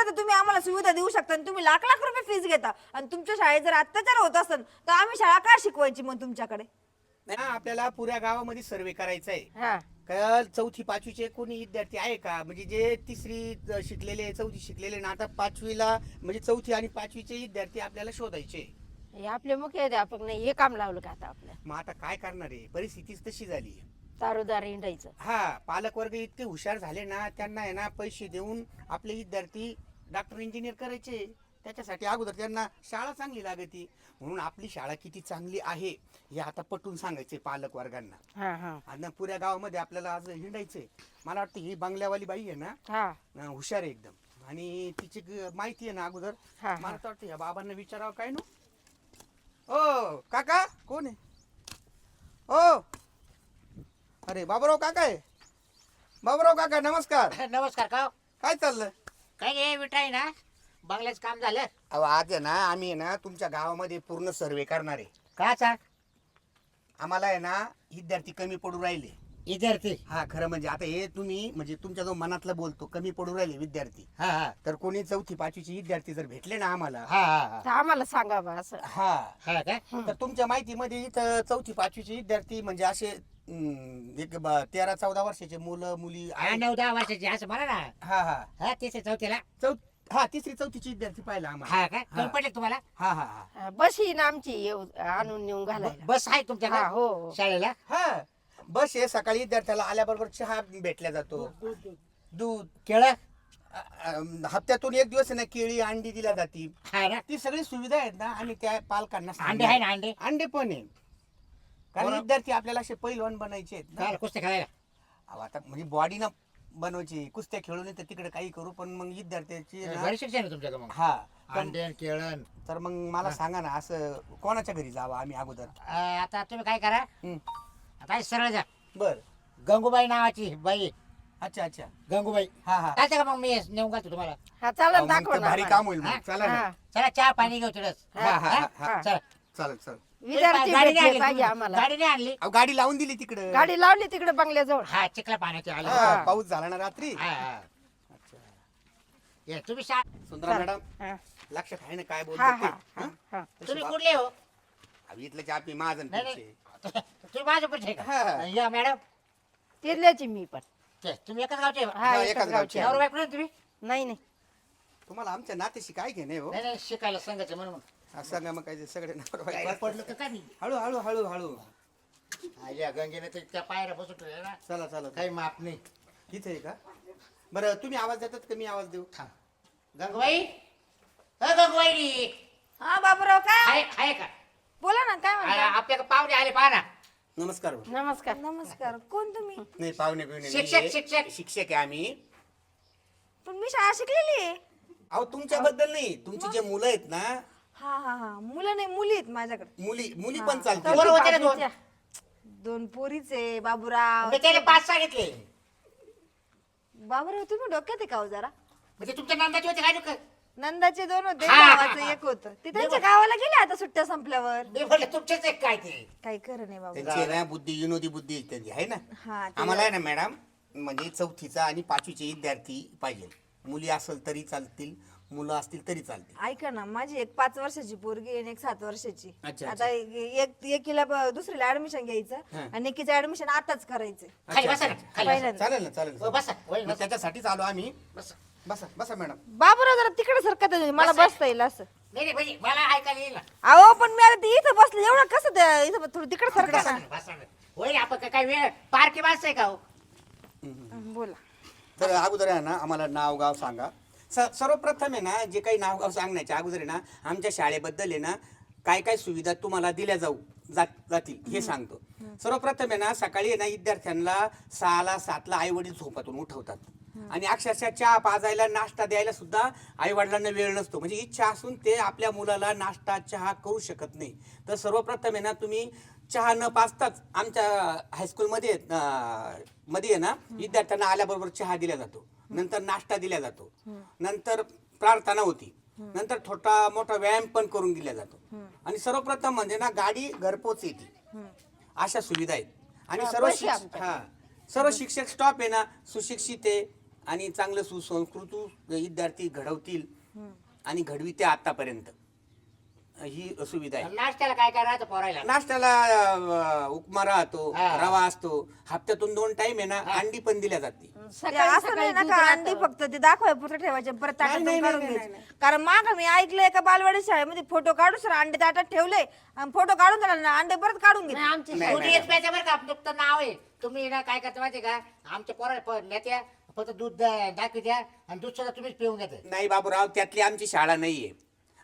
तेवढं तर तुम्ही आम्हाला सुविधा देऊ शकता आणि तुम्ही लाख लाख रुपये फीस घेता आणि तुमच्या शाळेत जर अत्याचार होत असेल तर आम्ही शाळा का शिकवायची मग तुमच्याकडे? नाही आपल्याला पुऱ्या गावामध्ये सर्वे करायचा आहे. हा का चौथी पाचवीचे कोणी विद्यार्थी आहे का, म्हणजे जे तिसरी शिकलेले चौथी शिकलेले ना आता पाचवीला म्हणजे चौथी आणि पाचवीचे विद्यार्थी आपल्याला शोधायचे. हे आपले मुख्याध्यापक नाही हे काम लावलं का आता आपल्या मग आता काय करणार आहे, परिस्थितीच तशी झाली. दारोदार हिंडायचं. हा पालक वर्ग इतके हुशार झाले ना, त्यांना आहे ना पैसे देऊन आपले विद्यार्थी डॉक्टर इंजिनियर करायचे. त्याच्यासाठी अगोदर त्यांना शाळा चांगली लागती, म्हणून आपली शाळा किती चांगली आहे हे आता पटवून सांगायचे पालक वर्गांना. हा हा आणि पुऱ्या गावामध्ये आपल्याला आज हिंडायचंय. मला वाटतं ही बंगल्यावाली बाई आहे ना, हा हुशार आहे एकदम आणि तिची माहिती आहे ना अगोदर. हा, मला तर वाटतं या बाबांना विचारावं काय नो. ओ काका कोण आहे? ओ अरे बाबूराव काका आहे. बाबूराव काका नमस्कार. नमस्कार. का काय चाललं? काही नाही मिठाई ना, बंगल्याचं काम झालं. अहो आज आहे ना आम्ही आहे ना तुमच्या गावामध्ये पूर्ण सर्वे करणार आहे. काचा आम्हाला आहे ना विद्यार्थी कमी पडू राहिले. विद्यार्थी? हा खरं म्हणजे आता हे तुम्ही म्हणजे तुमच्या जो मनातलं बोलतो कमी पडू राहिले विद्यार्थी, हा हा तर कोणी चौथी पाचवीचे विद्यार्थी जर भेटले ना आम्हाला, हा हा तर आम्हाला सांगा बा असं. हा हा काय? तर तुमच्या माहितीमध्ये इथं चौथी पाचवीचे विद्यार्थी म्हणजे असे एक 13-14 वर्षाचे मुलं मुली हा, आहेत. 9-10 वर्षाची असं म्हणा ना. हा हा हा तिथे चौथीला. हा तिसरी चौथीचे विद्यार्थी पाहिला आम्हाला. हा काय? हा. कमी पडले तुम्हाला? हा हा हा हा, बस ही ना आमची आणून नेऊन घालायला. बस आहे हा तुमच्याकडे हो हो. शाळेला? हा बस आहे. सकाळी विद्यार्थ्याला आल्याबरोबर चहा भेटला जातो, दूध, केळं? हप्त्यातून एक दिवस आहे ना केळी अंडी दिल्या जाती. हा ना. ती सगळी सुविधा आहेत ना आणि त्या पालकांना अंडे आहे ना? अंडे अंडे पण आहे. कारण बरं. विद्यार्थी आपल्याला असे पैलवान बनायचे आहेत ना. काय कुस्ती खेळायला? अहो, आता म्हणजे बॉडी ना बनवायची, कुस्त्या खेळून तर तिकडे काही करू, पण मग विद्यार्थ्याची ना- घरी शिक्षण आहे तुमच्याकडे मग? हा पण- अंडे केळण. तर मग मला सांगा ना असं कोणाच्या घरी जावं आम्ही अगोदर? आता तुम्ही काय करा, हं. आता सरळ जा. बर. गंगूबाई नावाची बाई. अच्छा अच्छा. गंगूबाई. हा हा चालते का मग मी नेऊन घालतो तुम्हाला? हा चालेल अहो, मग दाखव तर ना भारी आम्हाला. काम होईल मग. हा? चला ना. हा. चला चहा पाणी घेऊ तिकडच. हा हा हा हा. चला. चालेल चालेल. विद्यार्थी गाडी भेटले नाही पाहिजे आणली आम्हाला. गाडी नाही आणली. अहो गाडी लावून दिली तिकडे. गाडी लावली तिकडे बंगल्याजवळ. हा चिखला पाण्याची आलं. हा, पाऊस झाला ना रात्री. हा, हा. अच्छा. ये, तुम्ही शा- सुंदरा मॅडम हा लक्षात आहे ना काय हा बोलतो हा ते? हा, हं? हा. तुम्ही कुठले हो? इथलं चापी महाजन नाही, तुमचे. तुम्ही माझ्या पुढचे हा. का? या मॅडम. तिथल्याची मी पण. तुम्ही एकाच गावचे? हा हा, एकाच एकाच गावची. गावची. नवरा बायको नाही तुम्ही? नाही नाही तुम्हाला आमच्या नात्याशी काय घेणे हो? नाही नाही शिकायला सांगायचं म्हणून. असं ना मग काय ते सगळे नवरा काय बायको. पडलं का काय मी? हळू हळू हळू हळू. या गंगेने तर त्या पायऱ्या बसून ठेवल्या ना, चला चला काही माप नाही. इथे आहे का? बरं तुम्ही आवाज देतात का मी आवाज देऊ? गंगूबाई, गंगूबाई हा बाबूराव काय आहे आहे का? बोला ना काय म्हणता? आपल्याकडे पाहुणे आले पहा ना. नमस्कार हो. नमस्कार. नमस्कार. कोण तुम्ही? नाही पाहुणे बिवणे शिक्षक, नाहीये. शिक्षक. शिक्षक आहे आम्ही. पण मी शाळा शिकलेली आहे. अहो तुमच्याबद्दल नाही, तुमची जे मुलं आहेत ना, हा हा हा मुलं नाही मुली आहेत माझ्याकडे. मुली पण बरोबर चालतात. होते ना दोन? दोन पोरीचे बाबूराव. मी त्याला 5 सांगितले. बाबूराव तुम्ही डोक्यात आहे का हो जरा? म्हणजे तुमच्या नंदाची होते काय लोक? नंदाचे दोन होते, हा, हा, गावाचं हा. एक होतं. ते त्यांच्या गावाला गेले आता सुट्ट्या संपल्यावर. मी म्हटलं तुमचेच एक काय ते. काही खरं नाही बाबू. त्यांची ना बुद्धी विनोदी बुद्धी इत्यादी आहे ना. हा ते- आम्हाला आहे ना मॅडम म्हणजे चौथीचा आणि पाचवीचे विद्यार्थी पाहिजे. मुली असेल तरी चालतील, मुलं असतील तरी चालतील. ऐका ना माझी एक 5 वर्षाची पोरगी आणि एक 7 वर्षाची. अच्छा, आता एकीला दुसरीला ऍडमिशन घ्यायचं हा. आणि एकीचं ऍडमिशन आताच करायचंय. खाली अच्छा, बसा ना, अच्छा. खाली बसा. पहिल्यांदा. चालेल ना चालेल हो, बसा. होय, मग बसा. त्याच्यासाठीच आलो आम्ही. बसा. बसा बसा मॅडम. बाबूराव जरा तिकडे सरकत आहे, मला बस. बसता येईल असं. नाही नाही बाई, मला ऐकायला येईल ना. अहो पण मी आता ती इथं बसले एवढं कसं इथं थोडं तिकडे सरका बसा ना. ना, बसा ना. होय आपण काय वेळ पारखी माणसं आहे का हो? बोला. तर अगोदर आहे ना आम्हाला नाव गाव सांगा. सर्वप्रथम आहे ना जे काही नाव गाव सांगण्याच्या अगोदर आहे ना आमच्या शाळेबद्दल आहे ना काय काय सुविधा तुम्हाला दिल्या जातील हे सांगतो. सर्वप्रथम आहे ना सकाळी आहे ना विद्यार्थ्यांना 6ला 7ला आई वडील झोपातून उठवतात आणि अक्षरशः चहा पाजायला नाश्ता द्यायला सुद्धा आई वडिलांना वेळ नसतो. म्हणजे इच्छा असून ते आपल्या मुलाला नाश्ता चहा करू शकत नाही. तर सर्वप्रथम आहे ना तुम्ही चहा न पाजताच आमच्या हायस्कूलमध्ये मध्ये आहे ना विद्यार्थ्यांना आल्याबरोबर चहा दिला जातो, नंतर नाश्ता दिला जातो, नंतर प्रार्थना होती, नंतर छोटा मोठा व्यायाम पण करून दिला जातो आणि सर्वप्रथम म्हणजे ना गाडी घरपोच येते. अशा सुविधा आहेत आणि सर्व बशी आमच्या. सर्व शिक्षक स्टॉप आहे ना सुशिक्षित आहे आणि चांगलं सुसंस्कृत विद्यार्थी घडवतील आणि घडविते आतापर्यंत ही सुविधा आहे. नाश्त्याला काय काय राहतं पोरायला? नाश्त्याला उपमा राहतो, हा. रवा असतो, हप्त्यातून 2 टाइम आहे ना अंडी पण दिल्या जाते. ते सकाळी असं सकाळी नाही ना दूध का राहतं. अंडी फक्त ते दाखवाय पुढे ठेवायचे परत नाही, ताटातून नाही, काढून नाही, घ्यायचे. कारण माग मी ऐकलं एका बालवाडी शाळेमध्ये फोटो काढू सर अंडे ताटात ठेवले आणि फोटो काढून झाला ना अंडे परत काढून नाही, घेतले. आमची नाही, दूध नाही. येत प्यायचं बरं का, तुमचं नाव आहे. तुम्ही ना काय करता माहिती का, आमच्या पोरा नेत्या फक्त दूध दाखवी द्या आणि दूध सुद्धा तुम्हीच पिऊन घेते. नाही बाबूराव, त्यातली आमची शाळा नाहीये.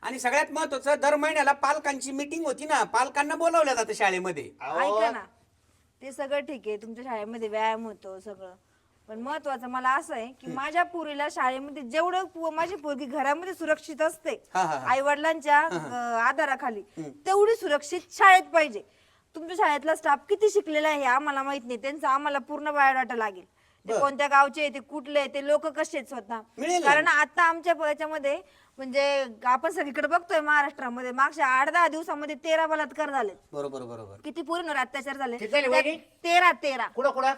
आणि सगळ्यात महत्वाचं, दर महिन्याला पालकांची मीटिंग होती ना, पालकांना बोलावलं जातं शाळेमध्ये. ऐका ना ते सगळं ठीक आहे तुमच्या शाळेमध्ये व्यायाम होतो सगळं, पण महत्वाचं मला असं आहे की माझ्या पोरीला शाळेमध्ये जेवढं माझी पोरगी घरामध्ये सुरक्षित असते हा, हा, हा. आई वडिलांच्या आधाराखाली तेवढी सुरक्षित शाळेत पाहिजे. तुमच्या शाळेतला स्टाफ किती शिकलेला आहे हे आम्हाला माहित नाही, त्यांचा आम्हाला पूर्ण बायोडाटा लागेल. ते बरं. कोणत्या गावचे ते कुठले ते लोक कसे आहेत स्वतः. मिळेल ना. कारण आता आमच्या याच्यामध्ये म्हणजे आपण सगळीकडे बघतोय महाराष्ट्रामध्ये मागच्या 8-10 दिवसामध्ये 13 बलात्कार झाले. बरोबर बरोबर. किती पोरींवर अत्याचार झाले? किती झाले वहिनी? 13. कुठं कुठं?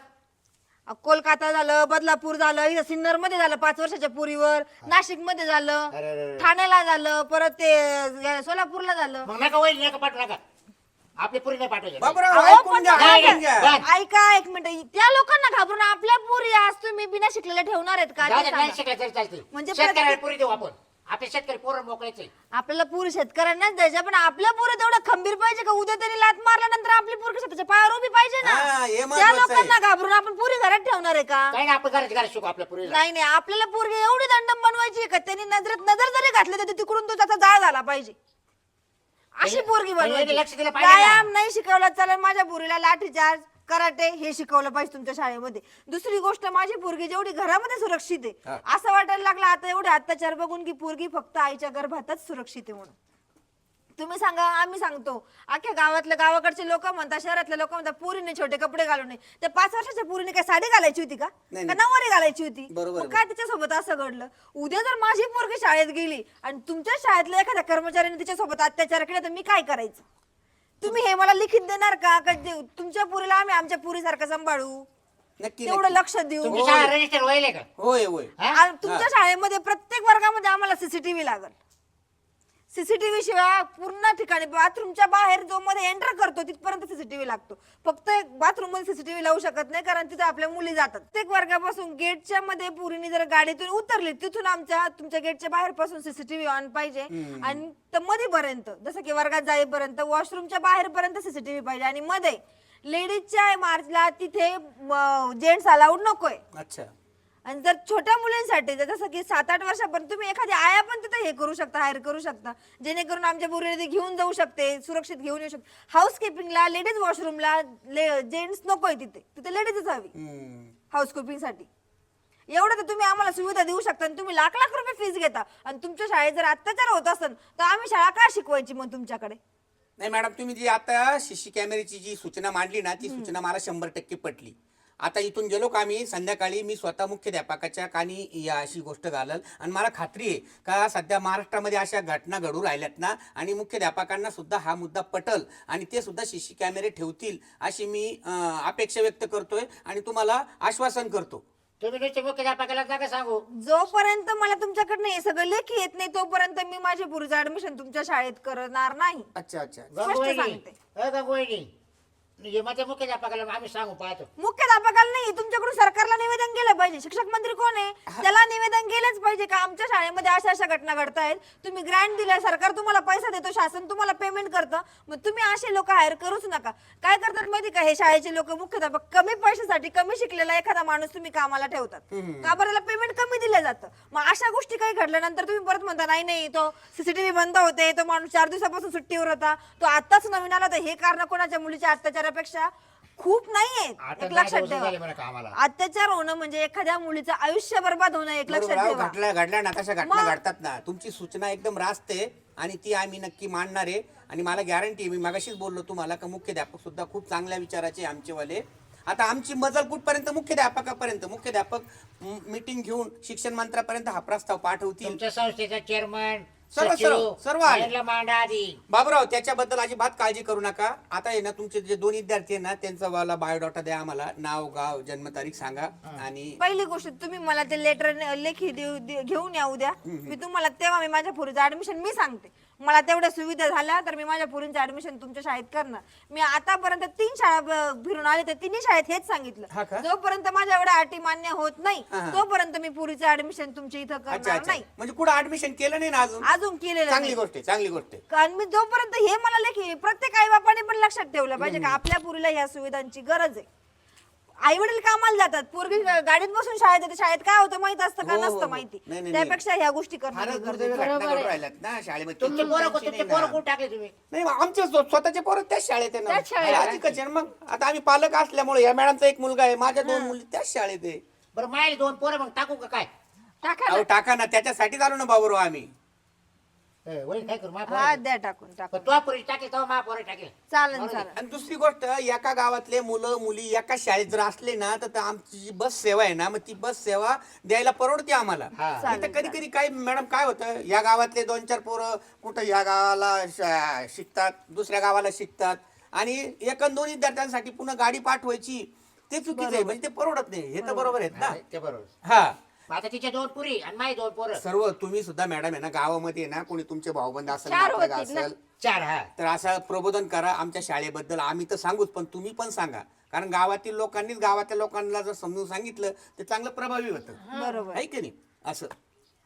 कोलकाता झालं, बदलापूर झालं, इथं सिन्नर मध्ये झालं 5 वर्षाच्या पुरीवर, नाशिक मध्ये झालं, अरे, अरे, अरे. ठाण्याला झालं, परत ते सोलापूरला झालं. मग नका वहिनी, नका पाठवू नका. आपली पुरी नाही पाठवायची. बाबूराव अहो, ऐकून पण घ्या, नाही, ऐकून घ्या. नाही. ऐका एक मिनिट, त्या लोकांना घाबरून आपल्या पुरी आज तुम्ही बिना शिकलेल्या ठेवणार आहेत का? जाऊ ते दे, नाही सांगा. शिकलं तरी चालते. म्हणजे शेतकऱ्याला प्रत्येक- पुरी देऊ आपण. आपले शेतकरी पोरं मोकळेचे. आपल्याला पुरी शेतकऱ्यांनाच द्यायच्या, पण आपल्या पुरी तेवढं खंबीर पाहिजे का उद्या तरी लात मारल्यानंतर आपली पुरी स्वतःच्या पायावर उभी पाहिजे ना. हा, हे त्या महत्वाचं लोकांना आहे. घाबरून आपण पुरी घरात ठेवणार आहे का? काही नाही, आपण घराची घरात शिकू आपल्या पुरीला. नाही नाही, आपल्याला पोरगी एवढी दंडम बनवायची का त्यांनी नजर जरी घातली तर तिकडून तो त्याचा जाळ झाला पाहिजे. अशी पोरगी पण बनवायची. लक्ष दिलं पाहिजे ना. व्यायाम नाही शिकवला चालेल, माझ्या पोरीला लाठीचार्ज कराटे हे शिकवलं पाहिजे तुमच्या शाळेमध्ये. दुसरी गोष्ट, माझी पोरगी जेवढी घरामध्ये सुरक्षित आहे हा. असं वाटायला लागलं आता एवढे अत्याचार बघून की पोरगी फक्त आईच्या गर्भातच सुरक्षित आहे म्हणून. तुम्ही सांगा, आम्ही सांगतो, अख्ख्या गावाकडचे लोक म्हणतात, शहरातले लोक म्हणतात पोरीने छोटे कपडे घालू नये. त्या 5 वर्षाच्या पोरीने काय साडी घालायची होती का? नाही, का नाही. नऊवारी घालायची होती? बरोबर, मग काय तिच्यासोबत असं घडलं? उद्या जर माझी पोरगी शाळेत गेली आणि तुमच्या शाळेतल्या एखाद्या कर्मचाऱ्याने तिच्यासोबत अत्याचार केला तर मी काय करायचं? तुम्ही हे मला लिखित देणार का? तुमच्या पुरीला आम्ही आमच्या पुरीसारखं सांभाळू, नक्की तेवढं नक्की. लक्ष देऊ? तुमची शाळा रजिस्टर व्हायला का? होय होय. हा? आणि तुमच्या शाळेमध्ये प्रत्येक वर्गामध्ये आम्हाला सीसीटीव्ही लागल. सीसीटीव्ही शिवाय पूर्ण ठिकाणी बाथरूमच्या बाहेर जो मध्ये एंटर करतो तिथपर्यंत सीसीटीव्ही लागतो. फक्त बाथरूम मध्ये सीसीटीव्ही लावू शकत नाही, कारण तिथे आपल्या मुली जातात. प्रत्येक वर्गापासून गेटच्या मध्ये पुरीने जर गाडीतून उतरली तिथून तुमच्या गेटच्या बाहेर पासून सीसीटीव्ही ऑन पाहिजे. आणि मध्यपर्यंत जसं की वर्गात जाईपर्यंत वॉशरूमच्या बाहेर पर्यंत सीसीटीव्ही पाहिजे. आणि मध्ये लेडीजच्या मार्चला तिथे जेंट्स अलाउड नकोय. अच्छा. आणि जर छोट्या मुलींसाठी जसं की 7-8 वर्षापर्यंत तुम्ही एखादी आया पण तिथे हे करू शकता, हायर करू शकता, जेणेकरून आमच्या पोरीला ते घेऊन जाऊ शकते, सुरक्षित घेऊन येऊ शकते. हाऊसकीपिंगला, लेडीज वॉशरूमला जेंट्स नकोय, तिथे लेडीजच हवी हाऊसकीपिंग साठी. एवढं तर तुम्ही आम्हाला सुविधा देऊ शकता आणि तुम्ही लाख रुपये फीस घेता. आणि तुमच्या शाळेत जर अत्याचार होत असेल तर आम्ही शाळा का शिकवायची मग तुमच्याकडे? नाही मॅडम, तुम्ही जी आता शिशी कॅमेऱ्याची जी सूचना मांडली ना, ती सूचना मला 100% पटली. आता इथून गेलो का आम्ही संध्याकाळी मी स्वतः मुख्याध्यापकाच्या कानी या अशी गोष्ट घालल. आणि मला खात्री आहे का सध्या महाराष्ट्रामध्ये अशा घटना घडू राहिल्यात ना, आणि मुख्याध्यापकांना सुद्धा हा मुद्दा पटल आणि ते सुद्धा शिशी कॅमेरे ठेवतील अशी मी अपेक्षा व्यक्त करतोय आणि तुम्हाला आश्वासन करतो. तुम्ही नुसते मुख्याध्यापकाला नका सांगू. जोपर्यंत मला तुमच्याकडनं हे सगळं लेखी येत नाही तोपर्यंत मी माझ्या पुरीचं ऍडमिशन तुमच्या शाळेत करणार नाही. अच्छा अच्छा. स्पष्ट सांगते. गंगोहिनी माझ्या मुख्याध्यापकाला आम्ही सांगू पाहतो. मुख्याध्यापकाला नाही, तुमच्याकडून सरकारला निवेदन केलं पाहिजे. शिक्षक मंत्री कोण आहे? त्याला निवेदन केलंच पाहिजे का आमच्या शाळेमध्ये अशा घटना घडतायत, तुम्ही ग्रँट दिलाय, सरकार तुम्हाला पैसा देतो, शासन तुम्हाला पेमेंट करतं, मग तुम्ही असे लोक हायर करूच नका. काय करतात माहिती का हे शाळेचे लोक, मुख्याध्यापक कमी पैशासाठी कमी शिकलेला एखादा माणूस तुम्ही कामाला ठेवतात का? बरं, पेमेंट कमी दिलं जातं. मग अशा गोष्टी काही घडल्यानंतर तुम्ही परत म्हणता नाही तो सीसीटीव्ही बंद होते, तो माणूस 4 दिवसापासून सुट्टीवर होता, तो आताच नवीन आला, तर हे कारण कोणाच्या मुलीच्या अत्याचारापेक्षा खूप नाहीये. एक लक्षात ठेवा, अत्याचार होणं म्हणजे एखाद्या मुलीचं आयुष्य बर्बाद होणं. एक लक्षात ठेवा. घडल्या ना तशा घटना घडतात ना. तुमची सूचना एकदम रास्त आहे आणि ती आम्ही नक्की मांडणार आहे. आणि मला गॅरंटी आहे, मी मगाशीच बोललो तुम्हाला का मुख्याध्यापक सुद्धा खूप चांगल्या विचाराचे आमचेवाले. आता आमची मजल कुठपर्यंत? मुख्याध्यापकापर्यंत. मुख्याध्यापक मीटिंग घेऊन शिक्षण मंत्र्यापर्यंत हा प्रस्ताव पाठवतील. तुमच्या संस्थेचा चेअरमन सर्व आले बाहेरला मांडा आधी. बाबूराव त्याच्याबद्दल अजिबात काळजी करू नका. आता आहे ना तुमचे जे दोन विद्यार्थी आहे ना त्यांचा वाला बायोडाटा द्या आम्हाला, नाव गाव जन्मतारीख सांगा आणि पहिली गोष्ट तुम्ही मला ते लेटर लेखी घेऊन या उद्या. मी तुम्हाला तेव्हा मी माझ्या पोरीचं ऍडमिशन मी सांगते. मला तेवढ्या सुविधा झाल्या तर मी माझ्या पोरींचं ऍडमिशन तुमच्या शाळेत करणार. मी आतापर्यंत 3 शाळा फिरून आले तर तिन्ही शाळेत हेच हा सांगितलं, का? जोपर्यंत माझ्या एवढ्या अटी मान्य होत नाही तोपर्यंत मी पोरीचं ऍडमिशन तुमच्या इथं अच्छा करणार अच्छा नाही. म्हणजे कुठं ऍडमिशन केलं नाही ना अजून? अजून केलेलं चांगली नाही. गोष्ट आहे, चांगली गोष्ट आहे. कारण मी जोपर्यंत हे मला लेखी प्रत्येक आई बापाने पण लक्षात ठेवलं पाहिजे का आपल्या पुरीला ह्या सुविधांची गरज आहे. आई वडील कामाला जातात, पोरगी गाडीत बसून शाळेत येते. शाळेत काय होतं माहित असतं का हो, हो, नसतं हो. माहिती. नाही, नाही, त्यापेक्षा ह्या गोष्टी करणं फारच गरजेचं दुर्दैवी आहे. घटना घडून राहिल्यात ना शाळेमध्ये. तुमचे पोरं त्यांची तुमचे नाही पोरं ना. कुठे टाकले तुम्ही? नाही आमचे स्वतःचे पोरं त्याच शाळेत आहे त्याच शाळेत ना. आहे. साहजिकच आहे ना मग. आता आम्ही पालक असल्यामुळे या मॅडमचा एक मुलगा आहे, माझ्या 2 मुली त्याच शाळेत आहे. बरं मायला 2 पोरं मग टाकू का काय? टाका ना. अहो टाका ना, त्याच्यासाठी आलो ना बाबूराव आम्ही. वडील काय करू मा हा द्या टाकून टाकून. तो पोरी टाकेल तेव्हा मा पोरं टाकेल. चालेल चालेल. आणि दुसरी गोष्ट, एका गावातले मुलं मुली एका शाळेत जर असले ना तर आमची जी बस सेवा आहे ना, मग ती बस सेवा द्यायला परवडते आम्हाला. हा. इथं कधी कधी काय मॅडम काय होतं, या गावातले 2-4 पोरं कुठं या गावाला शिकतात, दुसऱ्या गावाला शिकतात आणि 1-2 विद्यार्थ्यांसाठी पुन्हा गाडी पाठवायची, ते चुकीचं आहे. म्हणजे ते परवडत नाही. हे तर बरोबर आहेत ना. ते बरोबर. हा आता तिच्या 2 पुरी आणि माझी 2 पोरं. सर्व तुम्ही सुद्धा मॅडम आहे ना, गावामध्ये आहे ना कोणी तुमचे भाऊबंद असेल, 4 नातलग होतील ना. असेल 4 हा. तर असं प्रबोधन करा आमच्या शाळेबद्दल. आम्ही तर सांगूच, पण तुम्ही पण सांगा. कारण गावातील लोकांनीच गावातल्या लोकांना जर समजून सांगितलं ते चांगलं प्रभावी होतं. बरोबर आहे की नाही असं.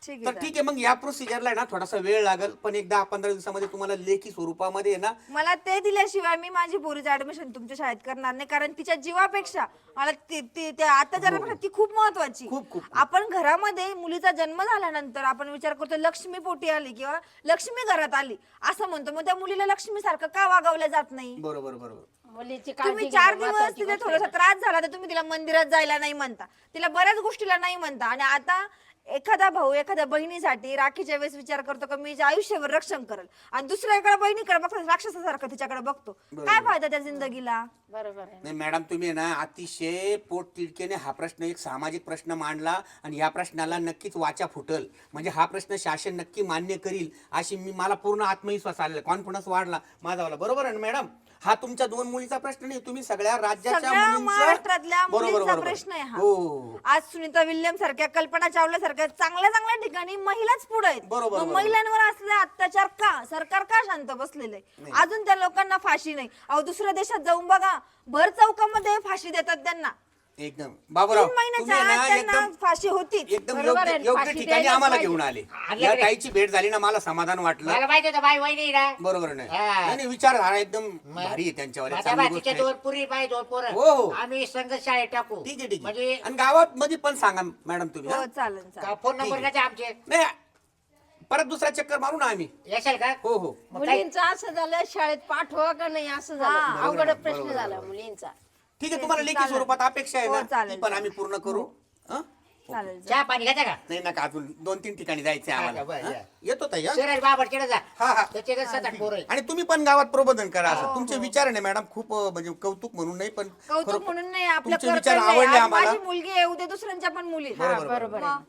ठीक तर आहे. ठीक आहे, मग या प्रोसिजरला ना थोडासा वेळ लागेल, पण एक 10-15 दिवसामध्ये तुम्हाला लेखी स्वरूपामध्ये आहे ना. मला ते दिल्याशिवाय मी माझी पोरीचं ऍडमिशन तुमच्या शाळेत करणार नाही. कारण तिच्या जीवापेक्षा मला आता जन्मापेक्षा ती खूप महत्वाची. खूप. आपण घरामध्ये मुलीचा जन्म झाल्यानंतर आपण विचार करतो लक्ष्मी पोटी आली किंवा लक्ष्मी घरात आली असं म्हणतो. मग त्या मुलीला लक्ष्मी सारखं का वागवलं जात नाही? बरोबर बरोबर. मुलीची काळजी तुम्ही घेणं 4 दिवस महत्त्वाची तिला गोष्ट थोडासा आहे. त्रास झाला तर तुम्ही तिला मंदिरात जायला नाही म्हणता, तिला बऱ्याच गोष्टीला नाही म्हणता. आणि आता एखादा भाऊ एखाद्या बहिणीसाठी राखीच्या वेळेस विचार करतो का मी हिच्या आयुष्यभर रक्षण करेल, आणि दुसऱ्याकडे बहिणीकडे बघतो राक्षसासारखं तिच्याकडे बघतो. काय फायदा त्या जिंदगीला? बरोबर आहे. नाही मॅडम, तुम्ही ना अतिशय पोट तिडकेने हा प्रश्न एक सामाजिक प्रश्न मांडला आणि या प्रश्नाला नक्कीच वाचा फुटल. म्हणजे हा प्रश्न शासन नक्की मान्य करील अशी मला पूर्ण आत्मविश्वास आलेला, कॉन्फिडन्स वाढला माझावाला. बरोबर आहे ना मॅडम? हा तुमच्या 2 मुलीचा प्रश्न नाही, तुम्ही सगळ्या राज्याच्या सगळ्या मुलींचा महाराष्ट्रातल्या बरोबर मुलींचा बरोबर. प्रश्न आहे हा. हो. आज सुनीता विल्यम सारख्या, कल्पना चावला सारख्या चांगल्या चांगल्या ठिकाणी महिलाच पुढे आहेत. बरोबर, मग बरोबर. महिलांवर असलेले अत्याचार का सरकार का शांत बसलेलं आहे? अजून त्या लोकांना फाशी नाही. अहो दुसऱ्या देशात जाऊन बघा, भर चौकामध्ये फाशी देतात त्यांना. एकदम बाबूराव, 3 महिन्याच्या तुम्ही आत ना त्यांना एकदम फाशी होतीच. एकदम बरोबर आहे, योग्य फाशी ठिकाणी द्यायलाच आम्हाला पाहिजे. घेऊन आले. आले या रे. ताईची भेट झाली ना, मला समाधान वाटलं. मला माहिती होतं बाई वहिनी ना. बरोबर नाही? हा. नाही विचारधारा एकदम भारी आहे त्यांच्यावर. आता चांगली बा गोष्ट तिच्या आहे. 2 पुरी बाई 2 पोरं. हो, हो. आम्ही संघ शाळेत टाकू. ठीक आहे ठीक आहे. म्हणजे आणि गावात मध्ये पण सांगा मॅडम तुम्ही. हो हा? चालेल चालेल. फोन नंबर ठीक द्या आमचे. नाही परत दुसरा चक्कर मारू ना आम्ही. येशाल का? हो हो. मग काय? मुलींचं असं झालं शाळेत पाठवा का नाही असं झालं. हा. अवघड बरोबर, प्रश्न बरोबर, झाला बरोबर. मुलींचा. ठीक आहे, तुम्हाला लेखी चालेल. स्वरूपात अपेक्षा आहे हो, ना, चालेल, ती पण आम्ही चालेल. पूर्ण करू. हं? चालेल चहा पाणी घेता का? नाही नका, अजून 2-3 ठिकाणी जायचंय हा, आम्हाला. बरं, हं? या. येतो ताई. हं? शहरात बाबर चढ जा. हा हा. त्याचे 7-8 पोरं आहे. आणि तुम्ही पण गावात प्रबोधन करा. असं तुमचे विचार आहे ना मॅडम, खूप म्हणजे कौतुक म्हणून नाही, पण कौतुक खरोखर म्हणून नाही, आपलं तुमचे विचार कर्तव्य आहे. आवडले आज आम्हाला. माझी मुलगी आहे, उद्या दुसऱ्यांच्या पण मुली आहेत. बरोबर, बरोबर आहे. मग.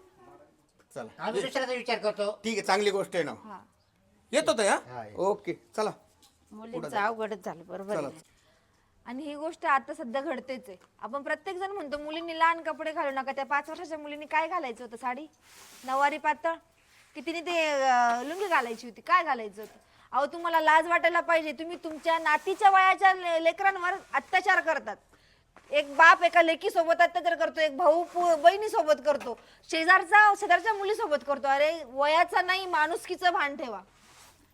चला आम्ही दुसऱ्याचा विचार करतो. ठीक आहे, चांगली गोष्ट आहे ना. हा. येतो ताई. हा, हा ये. ओके चला. मुलींचं अवघडच झालं. बरोबर चला. आहे. आणि ही गोष्ट आता सध्या घडतेच आहे. आपण प्रत्येक जण म्हणतो मुलींनी लहान कपडे घालू नका. त्या 5 वर्षाच्या मुलींनी काय घालायचं होतं? साडी, नवारी पातळ, की तिने ते लुंगी घालायची होती? काय घालायचं होतं? अहो तुम्हाला लाज वाटायला पाहिजे. तुम्ही तुमच्या नातीच्या वयाच्या लेकरांवर अत्याचार करतात. एक बाप एका लेकी सोबत अत्याचार करतो, एक भाऊ बहिणी सोबत करतो, शेजारच्या मुली सोबत करतो. अरे वयाचा नाही, माणुसकीचं भान ठेवा.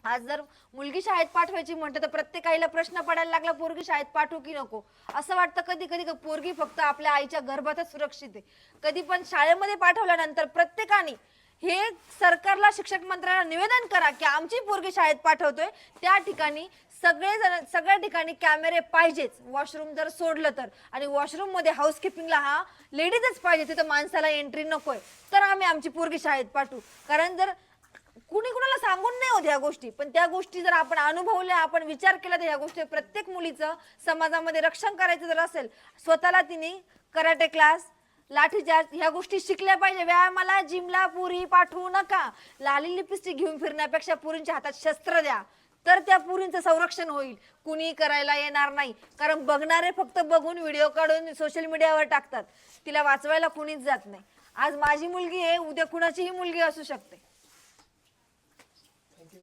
आज जर मुलगी शाळेत पाठवायची म्हणते तर प्रत्येक आईला प्रश्न पडायला लागला, पोरगी शाळेत पाठवू की नको? असं वाटतं कधी कधी पोरगी फक्त आपल्या आईच्या गर्भातच सुरक्षित आहे. कधी पण शाळेमध्ये पाठवल्यानंतर प्रत्येकाने हे सरकारला, शिक्षक मंत्र्यांना निवेदन करा की आमची पोरगी शाळेत पाठवतोय त्या ठिकाणी सगळ्या ठिकाणी कॅमेरे पाहिजेच. वॉशरूम जर सोडलं तर, आणि वॉशरूम मध्ये हाऊसकीपिंगला हा लेडीजच पाहिजे, तिथं माणसाला एंट्री नकोय, तर आम्ही आमची पोरगी शाळेत पाठवू. कारण जर कुणी कुणाला सांगून नाही होत ह्या गोष्टी, पण त्या गोष्टी जर आपण अनुभवल्या, आपण विचार केला तर ह्या गोष्टी प्रत्येक मुलीचं समाजामध्ये रक्षण करायचं जर असेल, स्वतःला तिने कराटे क्लास, लाठीचार्ज ह्या गोष्टी शिकल्या पाहिजे. व्यायामाला जिमला पुरी पाठवू नका. लाली लिपस्टिक घेऊन फिरण्यापेक्षा पुरींच्या हातात शस्त्र द्या, तर त्या पुरींचं संरक्षण होईल. कुणी करायला येणार नाही, कारण बघणारे फक्त बघून व्हिडिओ काढून सोशल मीडियावर टाकतात. तिला वाचवायला कुणीच जात नाही. आज माझी मुलगी आहे, उद्या कुणाचीही मुलगी असू शकते.